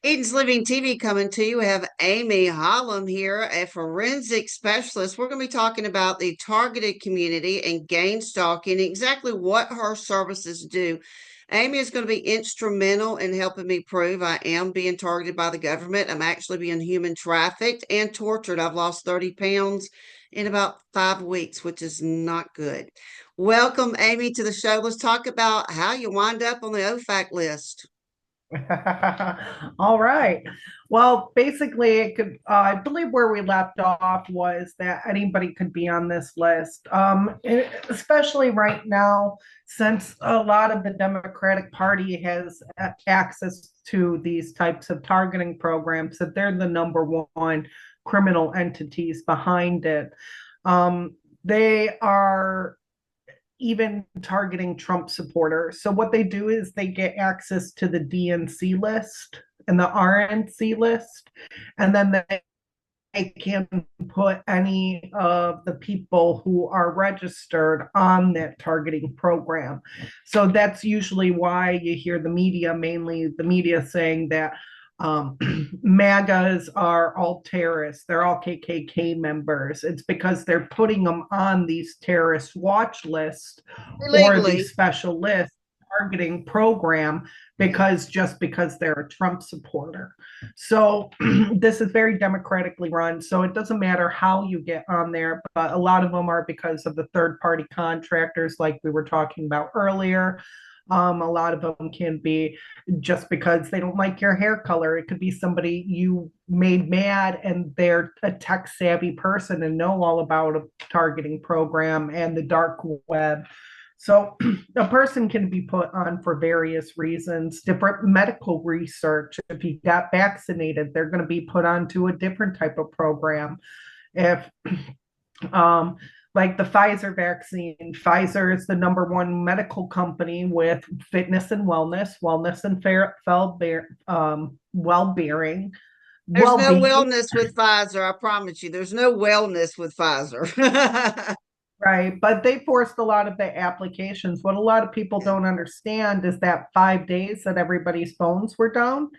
Eden's Living TV coming to you. We have Amy Holem here, a forensic specialist. We're going to be talking about the targeted community and gang stalking, exactly what her services do. Amy is going to be instrumental in helping me prove I am being targeted by the government. I'm actually being human trafficked and tortured. I've lost 30 pounds in about 5 weeks, which is not good. Welcome, Amy, to the show. Let's talk about how you wind up on the OFAC list. All right. Well, basically, I believe where we left off was that anybody could be on this list, especially right now, since a lot of the Democratic Party has access to these types of targeting programs, that they're the number one criminal entities behind it. They are even targeting Trump supporters. So what they do is they get access to the DNC list and the RNC list, and then they can put any of the people who are registered on that targeting program. So that's usually why you hear the media, mainly the media, saying that MAGAs are all terrorists. They're all KKK members. It's because they're putting them on these terrorist watch lists or these Illegally. special lists targeting program because they're a Trump supporter. So this is very democratically run. So it doesn't matter how you get on there, but a lot of them are because of the third party contractors, like we were talking about earlier. A lot of them can be just because they don't like your hair color. It could be somebody you made mad and they're a tech savvy person and know all about a targeting program and the dark web. So a person can be put on for various reasons, different medical research. If you got vaccinated, they're going to be put onto a different type of program. If um, like the Pfizer vaccine. Pfizer is the number one medical company with fitness and wellness and well-being, There's no well-being. wellness with Pfizer. I promise you, there's no wellness with Pfizer. Right. But they forced a lot of the applications. What a lot of people don't understand is that 5 days that everybody's phones were down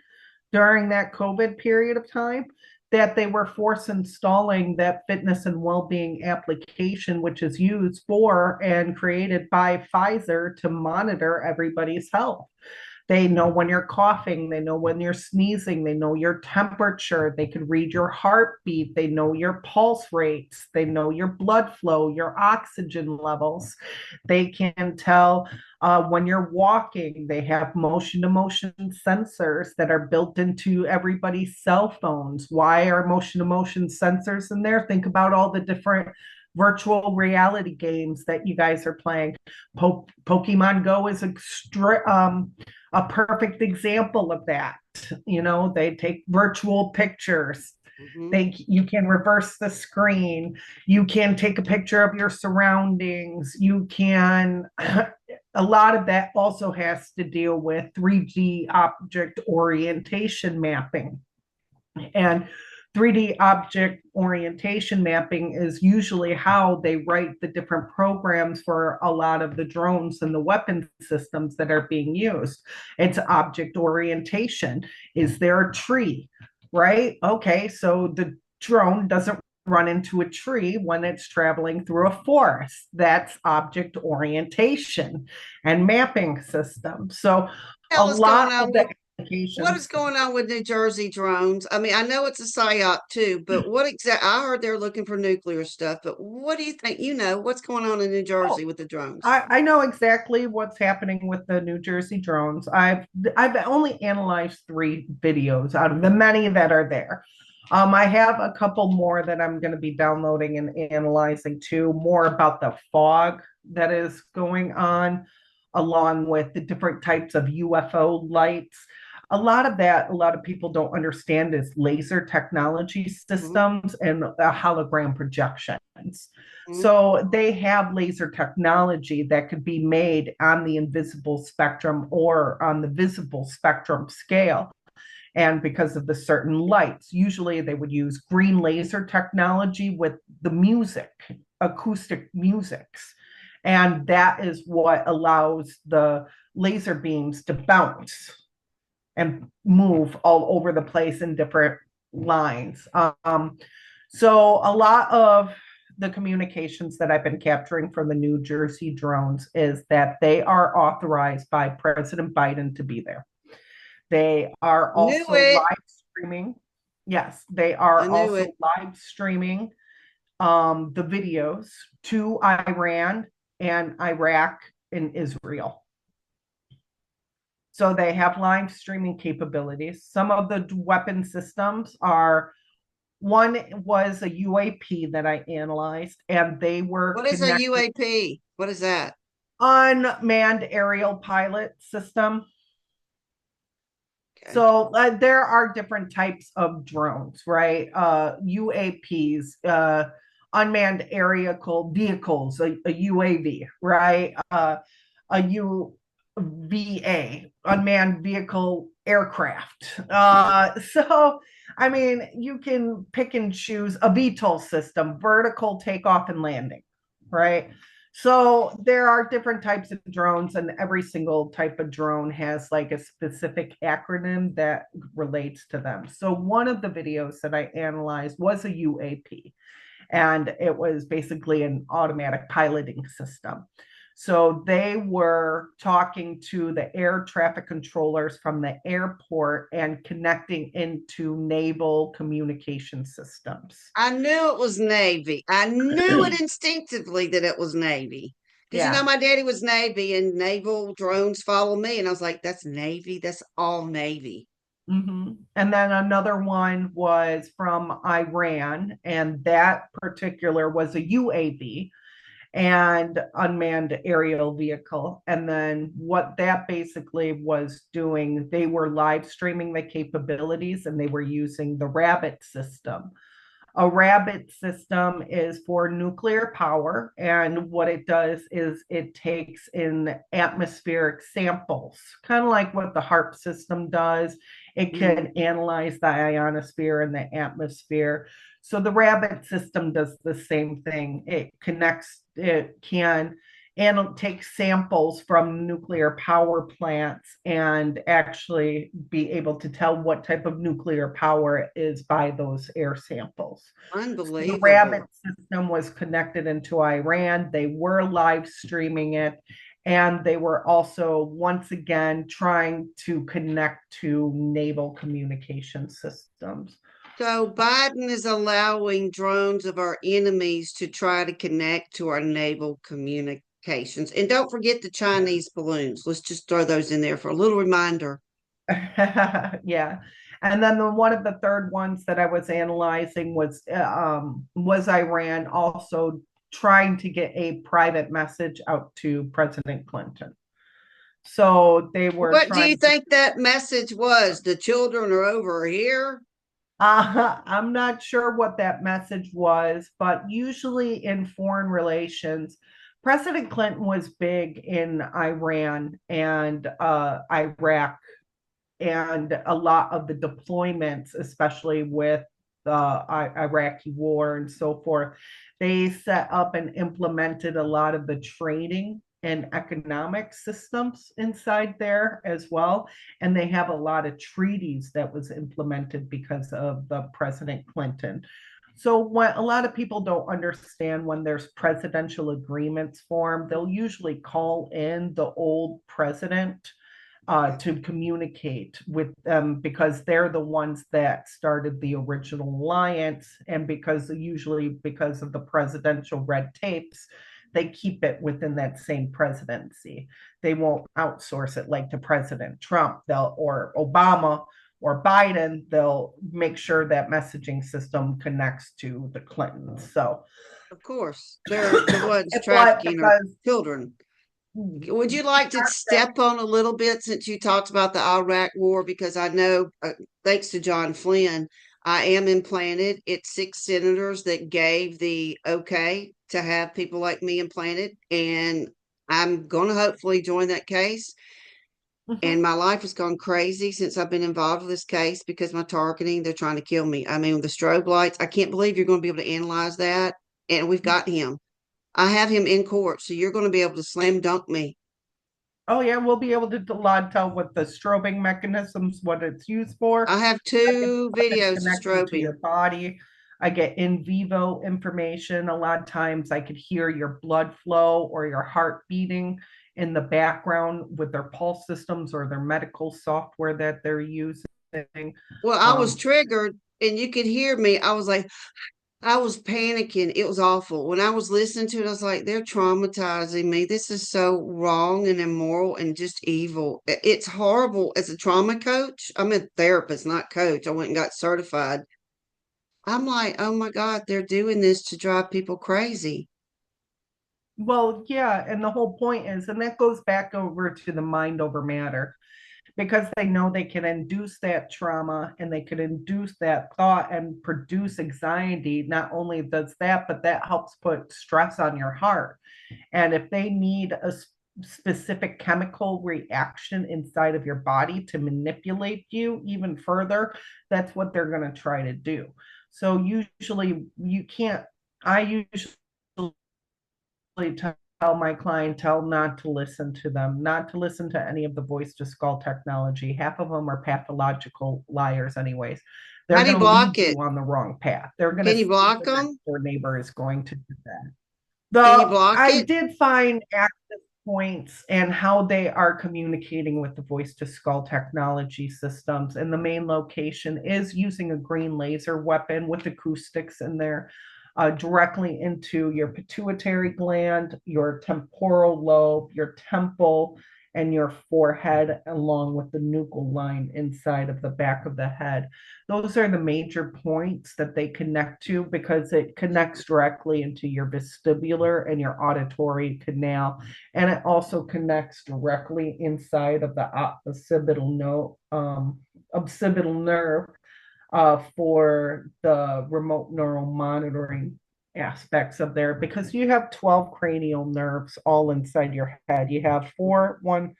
during that COVID period of time, that they were forced installing that fitness and well-being application, which is used for and created by Pfizer to monitor everybody's health. They know when you're coughing, they know when you're sneezing, they know your temperature, they can read your heartbeat, they know your pulse rates, they know your blood flow, your oxygen levels. They can tell when you're walking. They have motion to motion sensors that are built into everybody's cell phones. Why are motion to motion sensors in there? Think about all the different virtual reality games that you guys are playing. Pokemon Go is a perfect example of that. You know, they take virtual pictures. Mhm. You can reverse the screen. You can take a picture of your surroundings. You can a lot of that also has to deal with 3D object orientation mapping. And 3D object orientation mapping is usually how they write the different programs for a lot of the drones and the weapon systems that are being used. It's object orientation. Is there a tree? Right? Okay, so the drone doesn't run into a tree when it's traveling through a forest. That's object orientation and mapping system. So a Hell is going lot on of the with what is applications. going on with New Jersey drones? I mean, I know it's a psyop too, but what exact? I heard they're looking for nuclear stuff, but what do you think? You know, what's going on in New Oh, Jersey with the drones? I know exactly what's happening with the New Jersey drones. I've only analyzed 3 videos out of the many that are there. I have a couple more that I'm going to be downloading and analyzing too, more about the fog that is going on, along with the different types of UFO lights. A lot of that, a lot of people don't understand is laser technology Mhm, systems and hologram projections. mhm. So they have laser technology that could be made on the invisible spectrum or on the visible spectrum scale. And because of the certain lights, usually they would use green laser technology with the music, acoustic musics. And that is what allows the laser beams to bounce. and move all over the place in different lines. So a lot of the communications that I've been capturing from the New Jersey drones is that they are authorized by President Biden to be there. They are Knew also it. live streaming. Yes, they I are knew also it. live streaming the videos to Iran and Iraq and Israel. So they have live streaming capabilities. Some of the weapon systems are one was a UAP that I analyzed, and they were What is a connected UAP? What is that? unmanned aerial pilot system. Okay. So there are different types of drones, right? UAPs, unmanned aerial vehicles, a UAV, right? A UVA, unmanned vehicle aircraft. So, I mean, you can pick and choose a VTOL system, vertical takeoff and landing, right? So there are different types of drones, and every single type of drone has like a specific acronym that relates to them. So one of the videos that I analyzed was a UAP, and it was basically an automatic piloting system. So they were talking to the air traffic controllers from the airport and connecting into naval communication systems. I knew it was Navy. I knew it instinctively that it was Navy. Because Yeah. my daddy was Navy and naval drones follow me. And I was like, that's Navy. That's all Navy. Mm-hmm. And then another one was from Iran, and that particular was a UAV and unmanned aerial vehicle. And then what that basically was doing, they were live streaming the capabilities and they were using the Rabbit system. A rabbit system is for nuclear power, and what it does is it takes in atmospheric samples, kind of like what the HARP system does. It Mm-hmm. can analyze the ionosphere and the atmosphere. So the rabbit system does the same thing. It can and take samples from nuclear power plants and actually be able to tell what type of nuclear power it is by those air samples. So the Rabbit Unbelievable. system was connected into Iran. They were live streaming it. And they were also once again trying to connect to naval communication systems. So Biden is allowing drones of our enemies to try to connect to our naval communications. And don't forget the Chinese balloons. Let's just throw those in there for a little reminder. Yeah. And then one of the third ones that I was analyzing was Iran also trying to get a private message out to President Clinton. So they were What do you trying to. think that message was? The children are over here. I'm not sure what that message was, but usually in foreign relations, President Clinton was big in Iran and Iraq and a lot of the deployments, especially with the Iraqi war and so forth, they set up and implemented a lot of the trading and economic systems inside there as well. And they have a lot of treaties that was implemented because of the President Clinton. So when a lot of people don't understand when there's presidential agreements formed, they'll usually call in the old president to communicate with them because they're the ones that started the original alliance. And because of the presidential red tapes, they keep it within that same presidency. They won't outsource it like to President Trump or Obama or Biden. They'll make sure that messaging system connects to the Clintons. So, Of course, they're the ones but trafficking our because children. Would you like to step on a little bit since you talked about the Iraq war? Because I know, thanks to John Flynn, I am implanted. It's 6 senators that gave the okay to have people like me implanted. And I'm going to hopefully join that case. And Mhm. my life has gone crazy since I've been involved with this case because my targeting, they're trying to kill me. I mean, the strobe lights, I can't believe you're going to be able to analyze that. And we've got him. I have him in court. So you're going to be able to slam dunk me. Oh yeah, we'll be able to tell what the strobing mechanisms, what it's used for. I have I get two how it's videos of connected to strobing. your body. I get in vivo information. A lot of times I could hear your blood flow or your heart beating in the background with their pulse systems or their medical software that they're using. Well, I was Um, triggered and you could hear me. I was like, I was panicking. It was awful. When I was listening to it, I was like, they're traumatizing me. This is so wrong and immoral and just evil. It's horrible. As a trauma coach, I'm a therapist, not coach. I went and got certified. I'm like, oh my God, they're doing this to drive people crazy. well, yeah, and the whole point is, and that goes back over to the mind over matter, because they know they can induce that trauma and they can induce that thought and produce anxiety. Not only does that, but that helps put stress on your heart. And if they need a specific chemical reaction inside of your body to manipulate you even further, that's what they're going to try to do. So usually you can't, I usually tell my clientele not to listen to them, not to listen to any of the voice to skull technology. Half of them are pathological liars, anyways. How They're do you going to lead block it? you on the wrong path. They're going to Can you say block the next them? door neighbor is going to do that. Can you block I it? did find access points and how they are communicating with the voice to skull technology systems. And the main location is using a green laser weapon with acoustics in there, directly into your pituitary gland, your temporal lobe, your temple, and your forehead, along with the nuchal line inside of the back of the head. Those are the major points that they connect to because it connects directly into your vestibular and your auditory canal. And it also connects directly inside of the occipital nerve, for the remote neural monitoring aspects of there, because you have 12 cranial nerves all inside your head. You have one,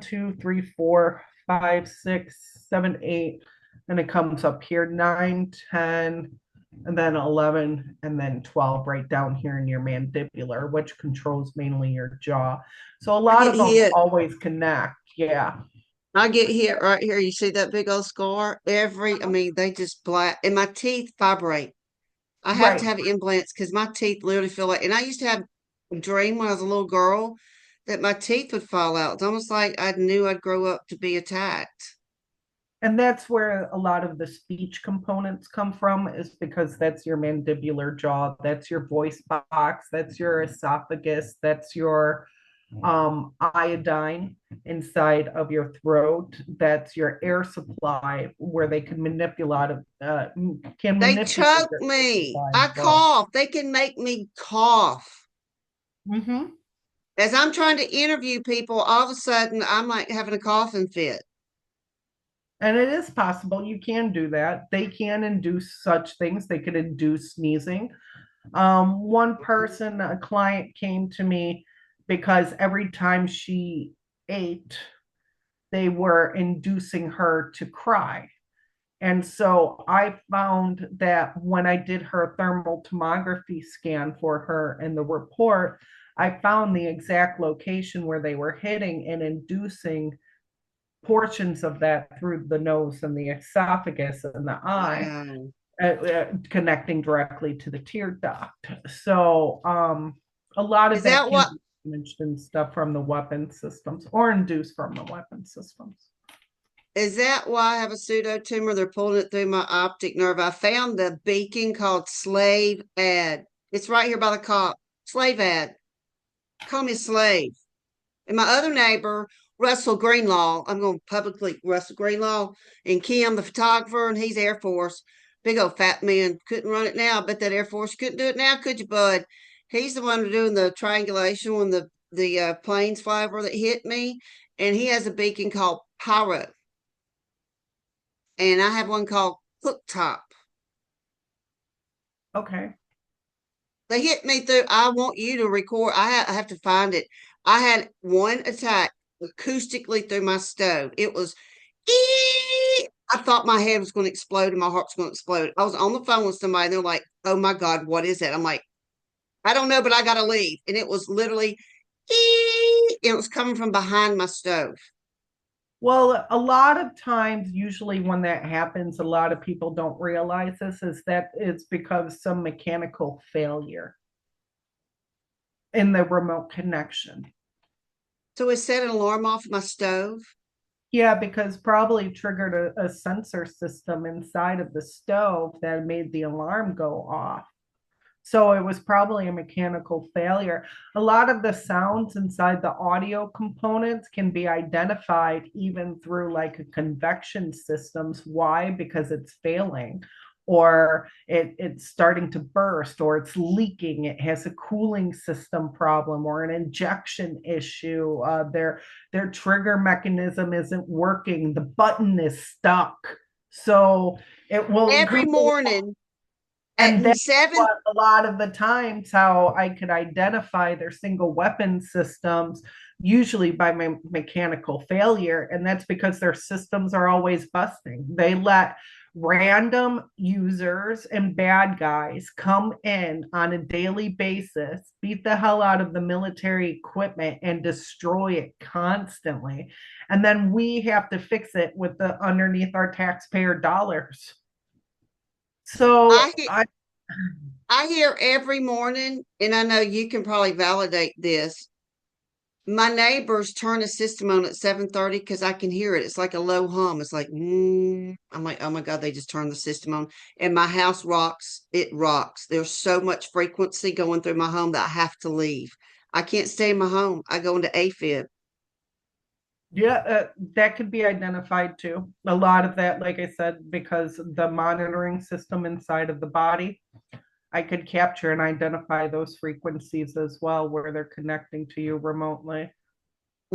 two, three, four, five, six, seven, eight, and it comes up here, nine, 10, and then 11, and then 12 right down here in your mandibular, which controls mainly your jaw. So a I lot get of them hit. always connect. Yeah. I get hit right here. You see that big old scar? I mean, they just black, and my teeth vibrate. I have to Right. have implants because my teeth literally feel like, and I used to have a dream when I was a little girl that my teeth would fall out. It's almost like I knew I'd grow up to be attacked. And that's where a lot of the speech components come from, is because that's your mandibular jaw, that's your voice box, that's your esophagus, that's your iodine inside of your throat, that's your air supply, where they can They manipulate choke your air me. supply I as well. cough. They can make me cough. Mm-hmm. As I'm trying to interview people, all of a sudden I'm like having a coughing fit. And it is possible you can do that. They can induce such things. They could induce sneezing. One person, a client, came to me because every time she ate, they were inducing her to cry. And so I found that when I did her thermal tomography scan for her in the report, I found the exact location where they were hitting and inducing portions of that through the nose and the esophagus and the eye, Wow. connecting directly to the tear duct. So a lot of Is that that can what be managed and stuff from the weapon systems or induced from the weapon systems. is that why I have a pseudo tumor? They're pulling it through my optic nerve. I found the beacon called Slave Ad. It's right here by the cop. Slave Ad. Call me a slave. And my other neighbor, Russell Greenlaw, I'm going to publicly Russell Greenlaw, and Kim, the photographer, and he's Air Force. Big old fat man. Couldn't run it now. Bet that Air Force couldn't do it now, could you, bud? He's the one doing the triangulation when the planes fly over that hit me. And he has a beacon called Pyro. And I have one called Cooktop. Okay. They hit me through. I want you to record. I have to find it. I had one attack acoustically through my stove. It was, I thought my head was going to explode and my heart was going to explode. I was on the phone with somebody and they're like, oh my God, what is that? I'm like, I don't know, but I got to leave. And it was literally, and it was coming from behind my stove. Well, a lot of times, usually when that happens, a lot of people don't realize this is that it's because some mechanical failure in the remote connection. So it set an alarm off my stove. Yeah, because probably triggered a sensor system inside of the stove that made the alarm go off. So it was probably a mechanical failure. A lot of the sounds inside the audio components can be identified even through like a convection systems. Why? Because it's failing, or it's starting to burst, or it's leaking. It has a cooling system problem or an injection issue. Their trigger mechanism isn't working. The button is stuck. So it will Every people, morning and at that's seven. what a lot of the times how I could identify their single weapon systems, usually by mechanical failure. And that's because their systems are always busting. They let random users and bad guys come in on a daily basis, beat the hell out of the military equipment, and destroy it constantly. And then we have to fix it with the underneath our taxpayer dollars. I So hear, I hear every morning, and I know you can probably validate this. My neighbors turn the system on at 7:30 because I can hear it. It's like a low hum. It's like, I'm like, oh my God, they just turned the system on. And my house rocks. It rocks. There's so much frequency going through my home that I have to leave. I can't stay in my home. I go into AFib. yeah, that could be identified too. A lot of that, like I said, because the monitoring system inside of the body, I could capture and identify those frequencies as well where they're connecting to you remotely.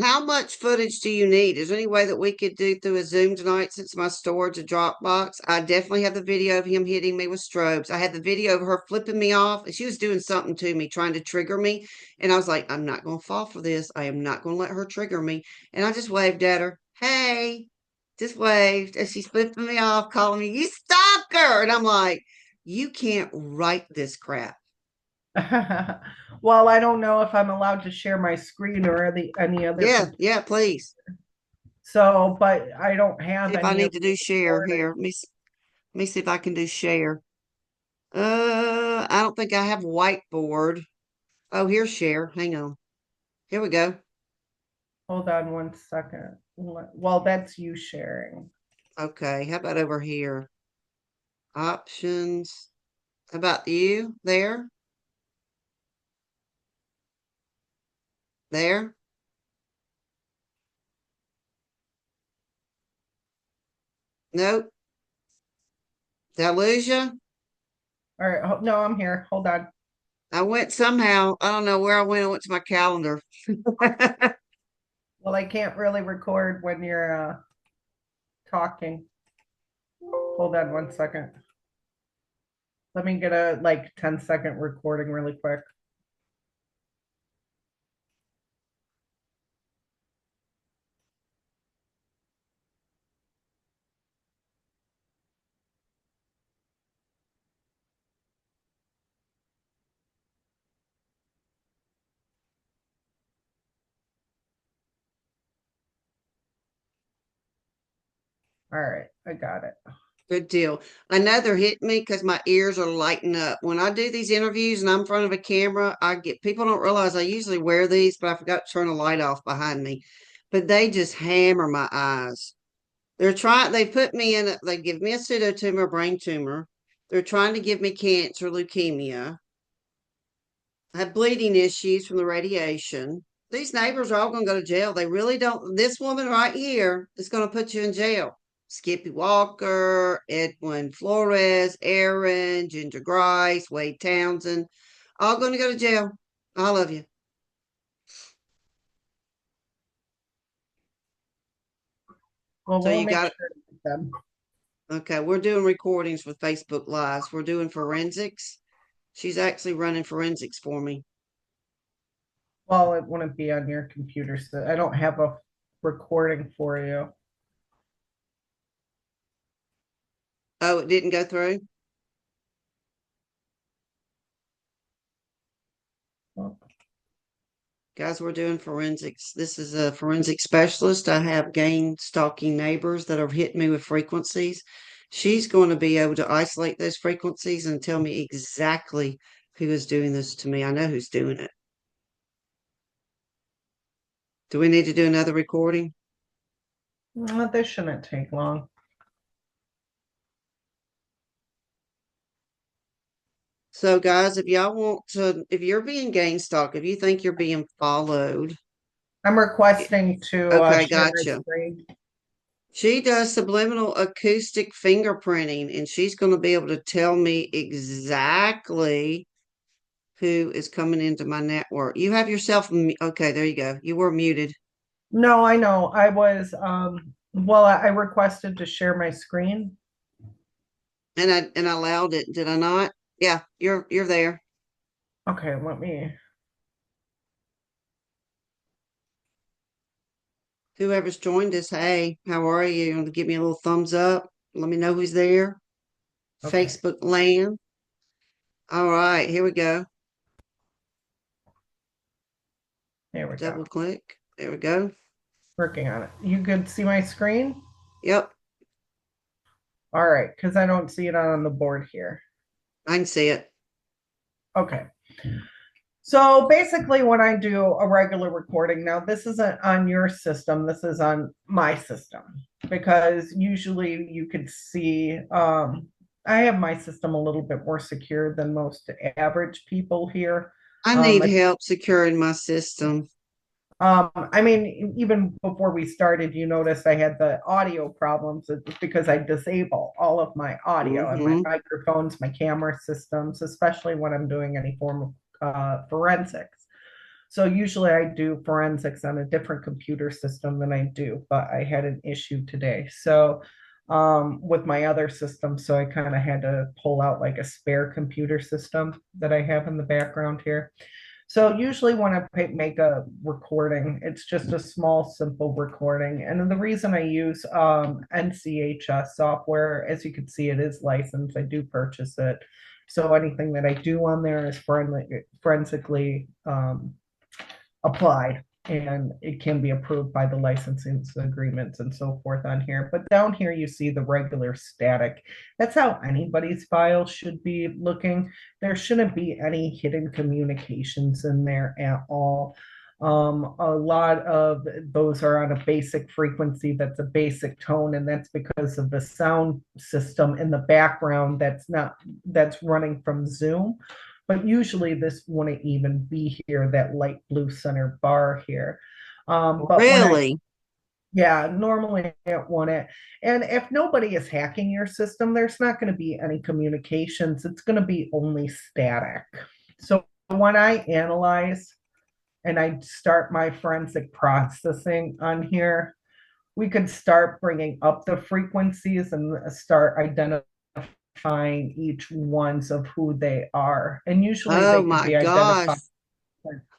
How much footage do you need? Is there any way that we could do through a Zoom tonight since my storage a Dropbox? I definitely have the video of him hitting me with strobes. I had the video of her flipping me off, and she was doing something to me, trying to trigger me. And I was like, I'm not going to fall for this. I am not going to let her trigger me. And I just waved at her. Hey, just waved. And she's flipping me off, calling me, you stalker. And I'm like, you can't write this crap. Well, I don't know if I'm allowed to share my screen or any other Yeah, computer. yeah, please. So, but I don't See have if I any need of to the do share recording. here. Let me see if I can do share. I don't think I have whiteboard. Oh, here's share. Hang on. Here we go. Hold on one second. Well, that's you sharing. Okay, how about over here? Options. How about you? There? There? Nope. Did I lose you? All right. No, I'm here. Hold on. I went somehow. I don't know where I went. I went to my calendar. Well, I can't really record when you're talking. Hold on one second. Let me get a like 10-second recording really quick. All right, I got it. Good deal. I know they're hitting me because my ears are lighting up. When I do these interviews and I'm in front of a camera, I get people don't realize I usually wear these, but I forgot to turn the light off behind me. But they just hammer my eyes. They put me in, they give me a pseudotumor, brain tumor. They're trying to give me cancer, leukemia. I have bleeding issues from the radiation. These neighbors are all going to go to jail. They really don't. This woman right here is going to put you in jail. Skippy Walker, Edwin Flores, Aaron, Ginger Grice, Wade Townsend, all going to go to jail. All of you. Well, So we'll you make got, sure to get them. okay, we're doing recordings with Facebook Lives. We're doing forensics. She's actually running forensics for me. Well, it wouldn't be on your computer, so I don't have a recording for you. Oh, it didn't go through? Well, Guys, we're doing forensics. This is a forensic specialist. I have gang stalking neighbors that are hitting me with frequencies. She's going to be able to isolate those frequencies and tell me exactly who is doing this to me. I know who's doing it. Do we need to do another recording? This shouldn't take long. So, guys, if y'all want to, if you're being gang stalked, if you think you're being followed, I'm requesting to okay, share my gotcha. screen. She does subliminal acoustic fingerprinting, and she's going to be able to tell me exactly who is coming into my network. You have yourself, okay, there you go. You were muted. No, I know. I was well, I requested to share my screen. And I allowed it, did I not? Yeah, you're there. Okay, let me. Whoever's joined us, hey, how are you? You want to give me a little thumbs up? Let me know who's there. Okay, Facebook land. All right, here we go. there we go. Double click. There we go. Working on it. You could see my screen? Yep, All right, because I don't see it on the board here. I can see it. Okay. So basically, when I do a regular recording, now this isn't on your system, this is on my system because usually you could see, I have my system a little bit more secure than most average people here. I Um, need help securing my system. I mean, even before we started, you noticed I had the audio problems. It's because I disable all of my audio and my Mm-hmm. microphones, my camera systems, especially when I'm doing any form of forensics. So usually I do forensics on a different computer system than I do, but I had an issue today. So with my other system, so I kind of had to pull out like a spare computer system that I have in the background here. So usually when I make a recording, it's just a small, simple recording. And the reason I use NCHS software, as you can see, it is licensed. I do purchase it. So anything that I do on there is forensically applied and it can be approved by the licensing agreements and so forth on here. But down here, you see the regular static. That's how anybody's file should be looking. There shouldn't be any hidden communications in there at all. A lot of those are on a basic frequency that's a basic tone, and that's because of the sound system in the background that's running from Zoom. But usually this wouldn't even be here, that light blue center bar here. But when I, Really? yeah, normally it wouldn't. And if nobody is hacking your system, there's not going to be any communications. It's going to be only static. So when I analyze and I start my forensic processing on here, we could start bringing up the frequencies and start identifying each ones of who they are. And usually Oh they could my be identified gosh.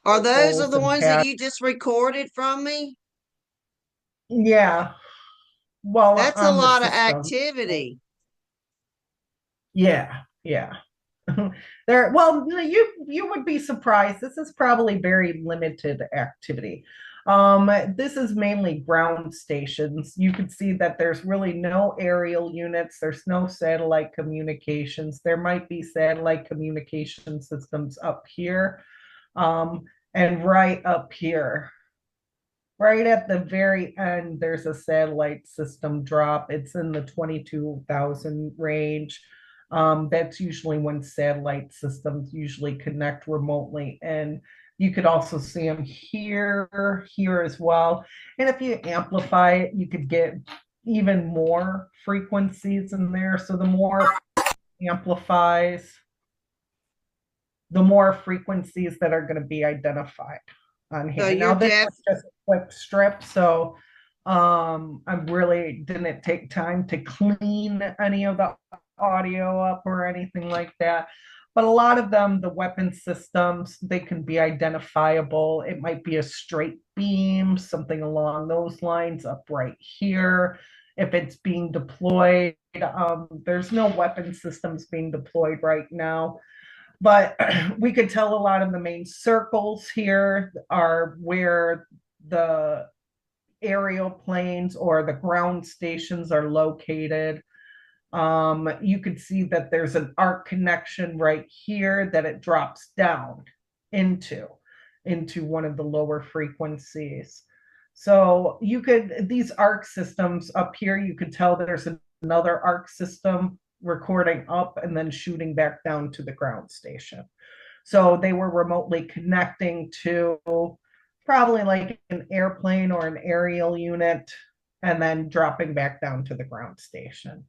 Are those are circles the and ones that patterns. you just recorded from me? Yeah, well, That's a on the lot of system. activity. Yeah, yeah. There, well, you would be surprised. This is probably very limited activity. This is mainly ground stations. You can see that there's really no aerial units. There's no satellite communications. There might be satellite communication systems up here, um, and right up here. Right at the very end, there's a satellite system drop. It's in the 22,000 range. That's usually when satellite systems usually connect remotely. And you could also see them here as well. And if you amplify it, you could get even more frequencies in there. So the more amplifies, the more frequencies that are going to be identified on So here. you're Now, this deaf. was just a quick strip, so I really didn't take time to clean any of the audio up or anything like that. But a lot of them, the weapon systems, they can be identifiable. It might be a straight beam, something along those lines up right here. If it's being deployed, there's no weapon systems being deployed right now. But we could tell a lot of the main circles here are where the aerial planes or the ground stations are located. You could see that there's an arc connection right here that it drops down into one of the lower frequencies. So you could, these arc systems up here, you could tell there's another arc system recording up and then shooting back down to the ground station. So they were remotely connecting to probably like an airplane or an aerial unit and then dropping back down to the ground station.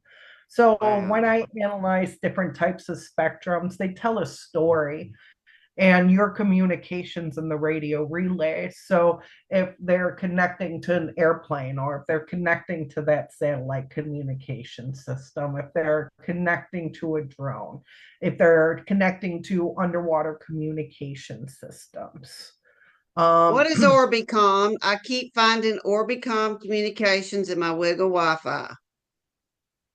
So when Wow. I analyze different types of spectrums, they tell a story and your communications in the radio relay. So if they're connecting to an airplane or if they're connecting to that satellite communication system, if they're connecting to a drone, if they're connecting to underwater communication systems. What Um, is Orbicom? I keep finding Orbicom communications in my Wiggle Wi-Fi.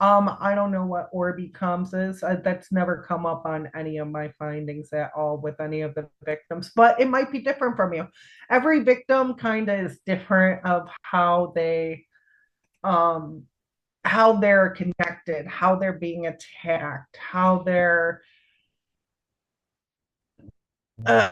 I don't know what Orbicoms is. That's never come up on any of my findings at all with any of the victims, but it might be different from you. Every victim kind of is different of um how they're connected, how they're being attacked, how they're uh,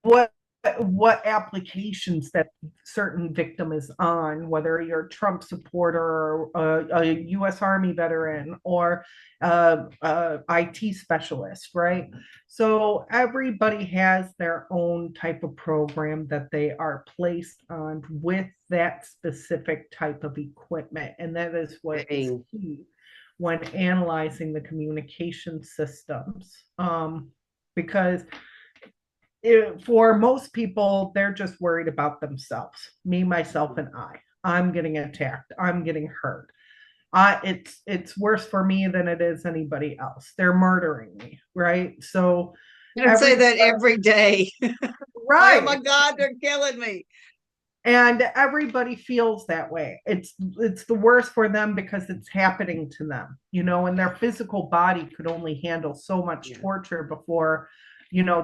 what what applications that certain victim is on, whether you're a Trump supporter or a U.S. Army veteran or IT specialist, right? So everybody has their own type of program that they are placed on with that specific type of equipment, and that is what is Dang. key when analyzing the communication systems. Because for most people, they're just worried about themselves, me, myself, and I. I'm getting attacked. I'm getting hurt. It's worse for me than it is anybody else. They're murdering me, right? So I say every that every day. Like, oh my right, God, they're killing me. and everybody feels that way. It's the worst for them because it's happening to them, and their physical body could only handle so much Yeah. torture before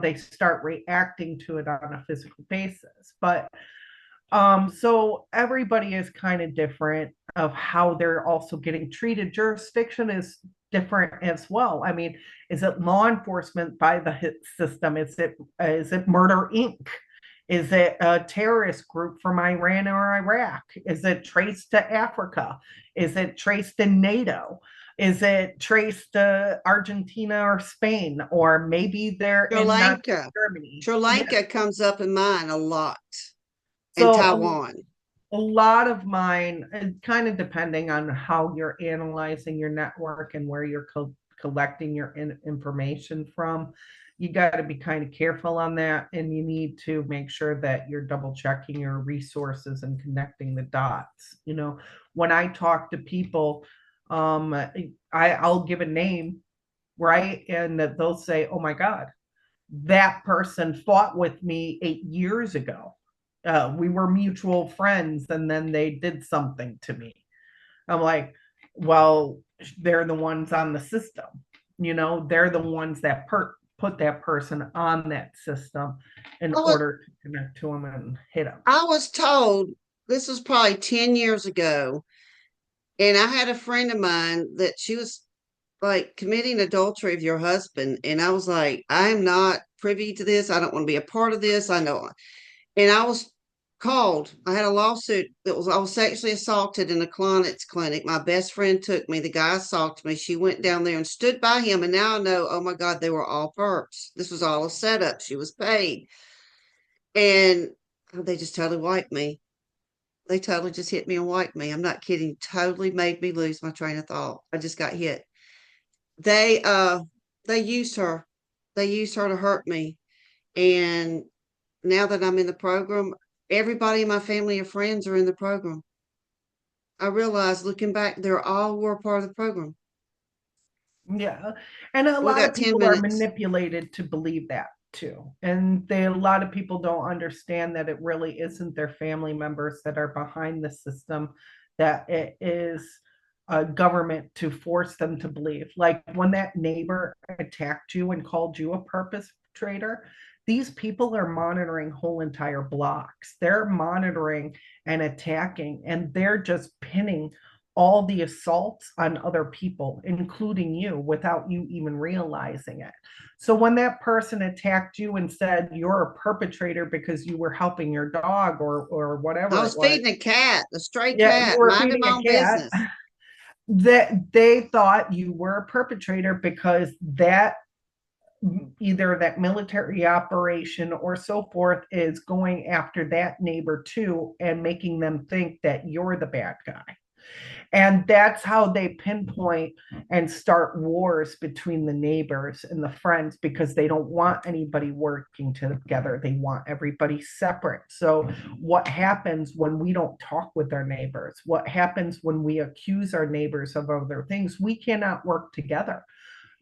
they start reacting to it on a physical basis. But so everybody is kind of different of how they're also getting treated. Jurisdiction is different as well. I mean, is it law enforcement by the hit system? Is it Murder Inc? Is it a terrorist group from Iran or Iraq? Is it traced to Africa? Is it traced to NATO? Is it traced to Argentina or Spain? Or maybe they're Sri in Nazi Lanka. Germany. Sri Yeah. Lanka comes up in mine a lot. And So Taiwan. a lot of mine, kind of depending on how you're analyzing your network and where you're collecting your information from, you got to be kind of careful on that. And you need to make sure that you're double checking your resources and connecting the dots. When I talk to people, I'll give a name, right? And that they'll say, oh my God, that person fought with me 8 years ago. We were mutual friends, and then they did something to me. I'm like, well, they're the ones on the system. They're the ones that put that person on that system in I was, order to connect to them and hit them. I was told this was probably 10 years ago. And I had a friend of mine that she was like committing adultery of your husband. And I was like, I'm not privy to this. I don't want to be a part of this. I know. And I was called. I had a lawsuit I was sexually assaulted in a client's clinic. My best friend took me. The guy assaulted me. She went down there and stood by him. And now I know, oh my God, they were all perps. This was all a setup. She was paid. And they just totally wiped me. They totally just hit me and wiped me. I'm not kidding. Totally made me lose my train of thought. I just got hit. They uh they used her. They used her to hurt me. And now that I'm in the program, everybody in my family and friends are in the program. I realize looking back, they're all were part of the program. Yeah. And a We lot of got 10 people are minutes. manipulated to believe that too. And a lot of people don't understand that it really isn't their family members that are behind the system, that it is government to force them to believe. Like when that neighbor attacked you and called you a perpetrator, these people are monitoring whole entire blocks. They're monitoring and attacking, and they're just pinning all the assaults on other people, including you, without you even realizing it. So when that person attacked you and said you're a perpetrator because you were helping your dog or I whatever was it was, feeding a cat, a stray yeah, you cat, were minding feeding my a own cat, business. that they thought you were a perpetrator because that either that military operation or so forth is going after that neighbor too and making them think that you're the bad guy. And that's how they pinpoint and start wars between the neighbors and the friends because they don't want anybody working together. They want everybody separate. So, what happens when we don't talk with our neighbors? What happens when we accuse our neighbors of other things? We cannot work together.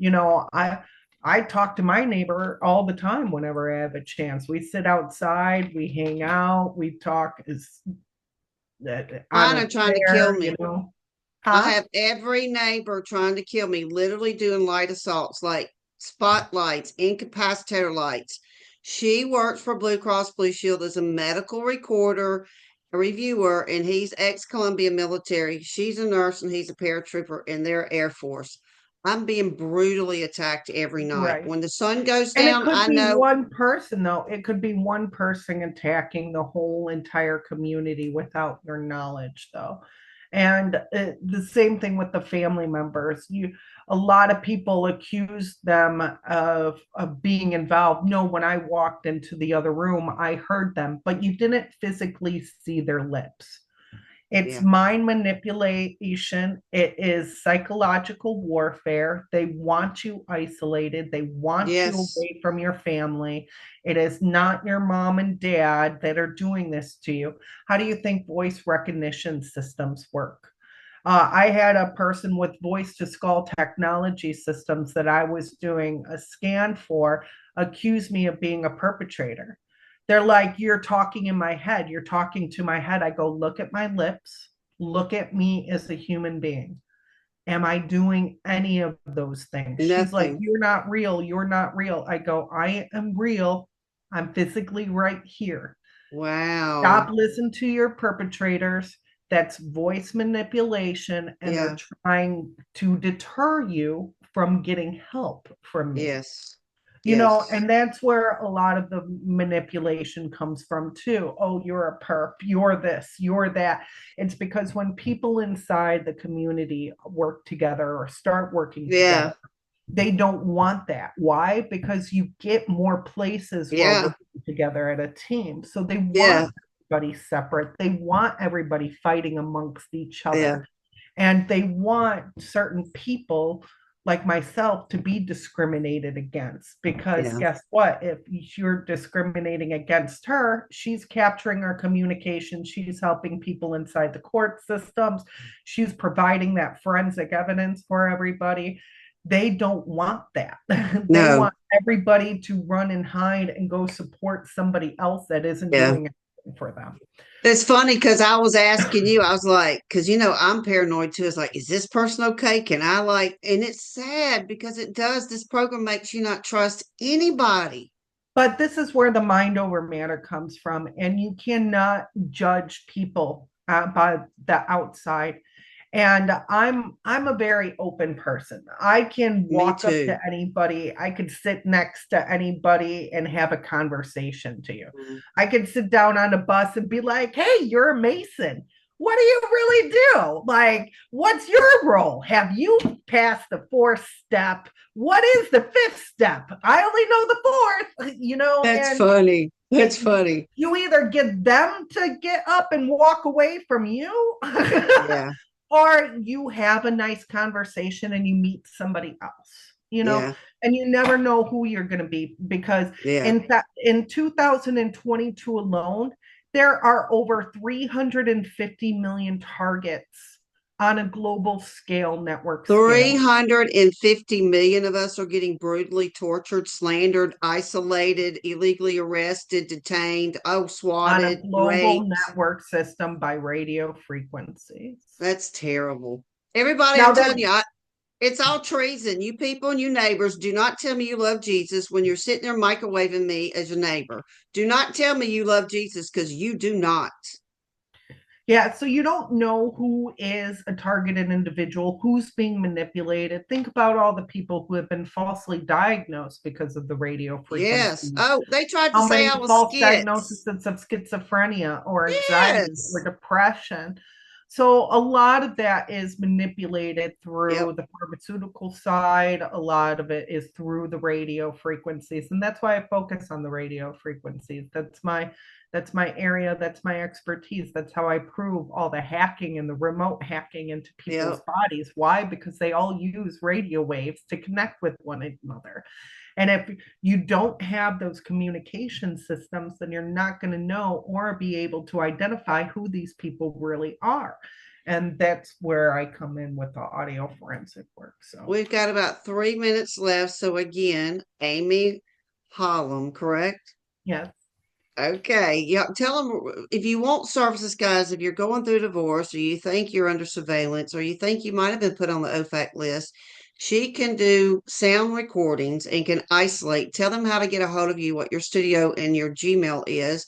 You know, I talk to my neighbor all the time whenever I have a chance. We sit outside, we hang out, we talk is on Mine a are trying to kill chair, you me. know. I Huh? have every neighbor trying to kill me, literally doing light assaults like spotlights, incapacitator lights. She works for Blue Cross Blue Shield as a medical recorder, a reviewer, and he's ex-Columbia military. She's a nurse and he's a paratrooper in their Air Force. I'm being brutally attacked every night. Right. When the sun goes And it down, could I be know, one person, though. It could be one person attacking the whole entire community without your knowledge, though. And the same thing with the family members. A lot of people accuse them of being involved. No, when I walked into the other room, I heard them, but you didn't physically see their lips. It's yeah, mind manipulation. It is psychological warfare. They want you isolated. They want you yes, away from your family. It is not your mom and dad that are doing this to you. How do you think voice recognition systems work? I had a person with voice to skull technology systems that I was doing a scan for accuse me of being a perpetrator. They're like, you're talking in my head. You're talking to my head. I go, look at my lips. Look at me as a human being. Am I doing any of those things? She's like, nothing. you're not real. You're not real. I go, I am real. I'm physically right here. Wow. Stop listening to your perpetrators. That's voice manipulation, and they're Yeah, trying to deter you from getting help from me. yes, yes, And that's where a lot of the manipulation comes from too. Oh, you're a perp, you're this, you're that. It's because when people inside the community work together or start working together, yeah, they don't want that. Why? Because you get more places while yeah, working together at a team. So they yeah, want everybody separate. They want everybody fighting amongst each yeah, other. And they want certain people like myself to be discriminated against because yeah, guess what, if you're discriminating against her, she's capturing our communication, she's helping people inside the court systems, she's providing that forensic evidence for everybody. They don't want that. They no, want everybody to run and hide and go support somebody else that isn't yeah. doing anything for them. It's funny because I was asking you, I was like, because I'm paranoid too. It's like, is this person okay? Can I like, and it's sad because it does. This program makes you not trust anybody. But this is where the mind over matter comes from, and you cannot judge people by the outside. And I'm a very open person. I can Me walk up to too. anybody. I could sit next to anybody and have a conversation to you. Mm. I could sit down on a bus and be like, "Hey, you're a Mason. What do you really do? Like, what's your role? Have you passed the fourth step? What is the fifth step? I only know the fourth, That's and funny. That's it, funny. you either get them to get up and walk away from you, Yeah, or you have a nice conversation and you meet somebody else, yeah, and you never know who you're going to be because yeah. in 2022 alone, there are over 350 million targets on a global scale, network scale, 350 million of us are getting brutally tortured, slandered, isolated, illegally arrested, detained, oh, on a swatted, global raped. network system by radio frequencies. That's terrible. Everybody, Now I'm that telling you, it's all treason. You people and you neighbors, do not tell me you love Jesus when you're sitting there microwaving me as your neighbor. Do not tell me you love Jesus because you do not. Yeah, so you don't know who is a targeted individual, who's being manipulated. Think about all the people who have been falsely diagnosed because of the radio Yes. frequencies. Oh, they tried to How say many I was false skits. diagnoses of schizophrenia or anxiety or Yes. depression? So a lot of that is manipulated through Yep. the pharmaceutical side. A lot of it is through the radio frequencies, and that's why I focus on the radio frequencies. That's my area, that's my expertise. That's how I prove all the hacking and the remote hacking into people's Yep. bodies. Why? Because they all use radio waves to connect with one another. And if you don't have those communication systems, then you're not going to know or be able to identify who these people really are. And that's where I come in with the audio forensic work. So, We've got about 3 minutes left. So again, Amy Holem, correct? yes. Okay. Yeah. Tell them if you want services, guys, if you're going through divorce or you think you're under surveillance or you think you might have been put on the OFAC list, she can do sound recordings and can isolate. Tell them how to get a hold of you, what your studio and your Gmail is,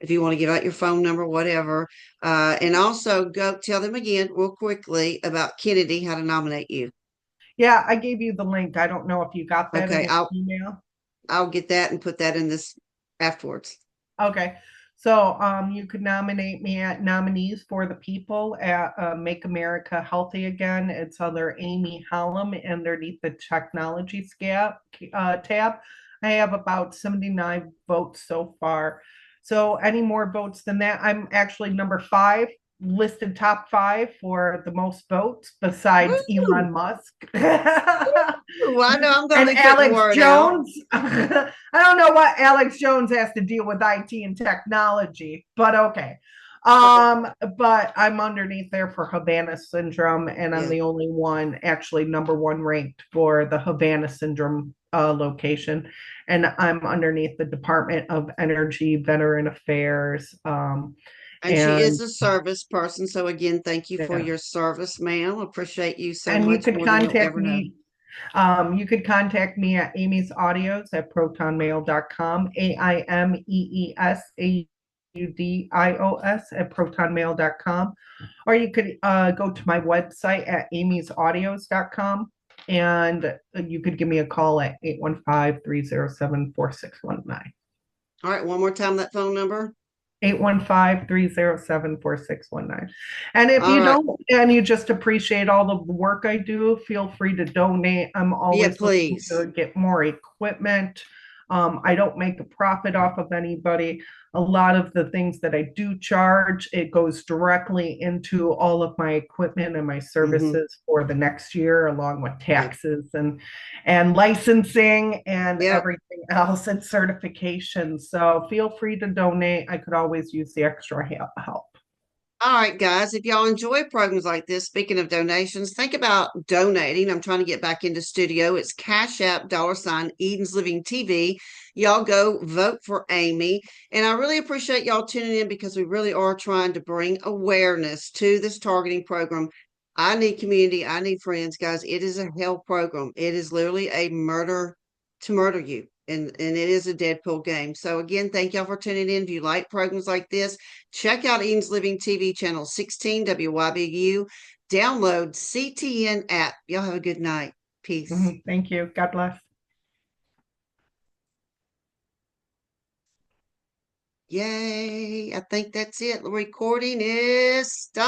if you want to give out your phone number, whatever. And also go tell them again, real quickly, about Kennedy, how to nominate you. Yeah, I gave you the link. I don't know if you got that in Okay. your email. I'll get that and put that in this afterwards. Okay. So you could nominate me at Nominees for the People at Make America Healthy Again. It's under Amy Holem underneath the technology tab. I have about 79 votes so far. So any more votes than that, I'm actually number 5, listed top 5 for the most votes besides Woo! Elon Musk. Ooh, I know I'm going And to be putting the Alex word out. Jones. I don't know what Alex Jones has to deal with IT and technology, but okay. But I'm underneath there for Havana syndrome, and I'm Yeah. the only one actually number one ranked for the Havana syndrome location. And I'm underneath the Department of Energy, Veteran Affairs. And she is And a service person. So again, thank you for yeah, your service, ma'am. Appreciate you so and you much could more than you'll contact ever know. me. You could contact me at Amy's Audios at protonmail.com, AIMEESAUDIOS at protonmail.com. Or you could go to my website at amy'saudios.com, and you could give me a call at 815-307-4619. All right, one more time that phone number. 815-307-4619. And if All you right. don't, and you just appreciate all the work I do, feel free to donate. I'm Yeah, always looking to please. get more equipment. I don't make a profit off of anybody. A lot of the things that I do charge, it goes directly into all of my equipment and my Mm-hmm. services for the next year, along with Yep. taxes and licensing and Yep. everything else and certification. So feel free to donate. I could always use the extra help. All right, guys, if y'all enjoy programs like this, speaking of donations, think about donating. I'm trying to get back into studio. It's Cash App, $ Eden's Living TV. Y'all go vote for Amy. And I really appreciate y'all tuning in because we really are trying to bring awareness to this targeting program. I need community. I need friends, guys. It is a hell program. It is literally a murder to murder you. And it is a Deadpool game. So again, thank y'all for tuning in. If you like programs like this, check out Eden's Living TV channel 16 WYBU. Download CTN app. Y'all have a good night. Peace. Mhm. Thank you. God bless. Yay. I think that's it. The recording is stopped.